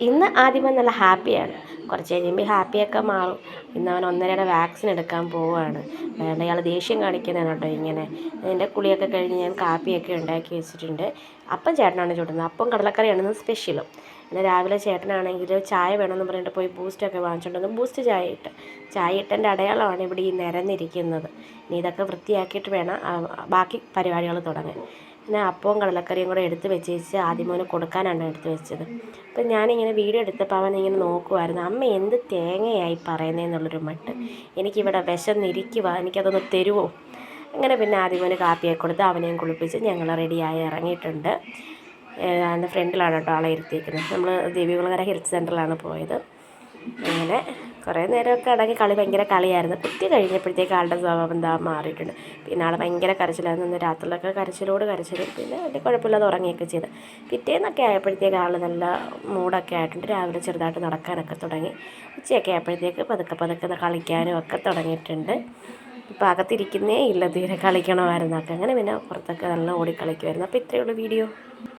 ഇന്ന് ആദ്യമേ നല്ല ഹാപ്പിയാണ്. കുറച്ച് കഴിയുമ്പോൾ ഹാപ്പിയൊക്കെ മാറും. ഇന്ന് അവൻ 1.5യുടെ വാക്സിൻ എടുക്കാൻ പോവുകയാണ്. വേണ്ട, ഇയാൾ ദേഷ്യം കാണിക്കുന്നതാണ് കേട്ടോ ഇങ്ങനെ. എൻ്റെ കുളിയൊക്കെ കഴിഞ്ഞ് ഞാൻ കാപ്പിയൊക്കെ ഉണ്ടാക്കി വെച്ചിട്ടുണ്ട്. അപ്പം ചേട്ടനാണ് ചുടുന്നത്. അപ്പം കടലക്കറിയാണ് ഇന്ന് സ്പെഷ്യലും. പിന്നെ രാവിലെ ചേട്ടനാണെങ്കിൽ ചായ വേണമെന്ന് പറഞ്ഞിട്ട് പോയി ബൂസ്റ്റൊക്കെ വാങ്ങിച്ചുകൊണ്ട് വന്ന് ബൂസ്റ്റ് ചായ ഇട്ടതിൻ്റെ അടയാളമാണ് ഇവിടെ ഈ നിരന്നിരിക്കുന്നത്. ഇനി ഇതൊക്കെ വൃത്തിയാക്കിയിട്ട് വേണം ബാക്കി പരിപാടികൾ തുടങ്ങാൻ. പിന്നെ അപ്പവും കടലക്കറിയും കൂടെ എടുത്ത് വെച്ച് ആദ്യം മോന് കൊടുക്കാനാണ് എടുത്ത് വെച്ചത്. അപ്പം ഞാനിങ്ങനെ വീഡിയോ എടുത്തപ്പോൾ അവനിങ്ങനെ നോക്കുമായിരുന്നു. അമ്മ എന്ത് തേങ്ങയായി പറയുന്നതെന്നുള്ളൊരു മട്ട്. എനിക്കിവിടെ വിശന്നിരിക്കുക, എനിക്കതൊന്ന് തരുമോ? അങ്ങനെ പിന്നെ ആദ്യം മോന് കാപ്പിയൊക്കെ കൊടുത്ത് അവനെയും കുളിപ്പിച്ച് ഞങ്ങൾ റെഡിയായി ഇറങ്ങിയിട്ടുണ്ട്. അതിൻ്റെ ഫ്രണ്ടിലാണ് കേട്ടോ ആളെ ഇരുത്തിയിരിക്കുന്നത്. നമ്മൾ ദേവികുളങ്ങര ഹെൽത്ത് സെൻ്ററിലാണ് പോയത്. അങ്ങനെ കുറേ നേരമൊക്കെ അടങ്ങി ഭയങ്കര കളിയായിരുന്നു. കുത്തി കഴിഞ്ഞപ്പോഴത്തേക്ക് ആളുടെ സ്വഭാവം എന്താ മാറിയിട്ടുണ്ട്. പിന്നെ ആൾ ഭയങ്കര കരച്ചിലായിരുന്നു. ഇന്ന് രാത്രിയിലൊക്കെ കരച്ചിലും പിന്നെ വലിയ കുഴപ്പമില്ലാതെ ഉറങ്ങിയൊക്കെ ചെയ്ത്. പിറ്റേന്നൊക്കെ ആയപ്പോഴത്തേക്ക് ആൾ നല്ല മൂഡൊക്കെ ആയിട്ടുണ്ട്. രാവിലെ ചെറുതായിട്ട് നടക്കാനൊക്കെ തുടങ്ങി. ഉച്ചയൊക്കെ ആയപ്പോഴത്തേക്ക് പതുക്കെ കളിക്കാനും ഒക്കെ തുടങ്ങിയിട്ടുണ്ട്. ഇപ്പോൾ അകത്തിരിക്കുന്നേ ഇല്ല, തീരെ കളിക്കണമായിരുന്നൊക്കെ. അങ്ങനെ പിന്നെ പുറത്തൊക്കെ നല്ല ഓടിക്കളിക്കുമായിരുന്നു. അപ്പോൾ ഇത്രയേ ഉള്ളൂ വീഡിയോ.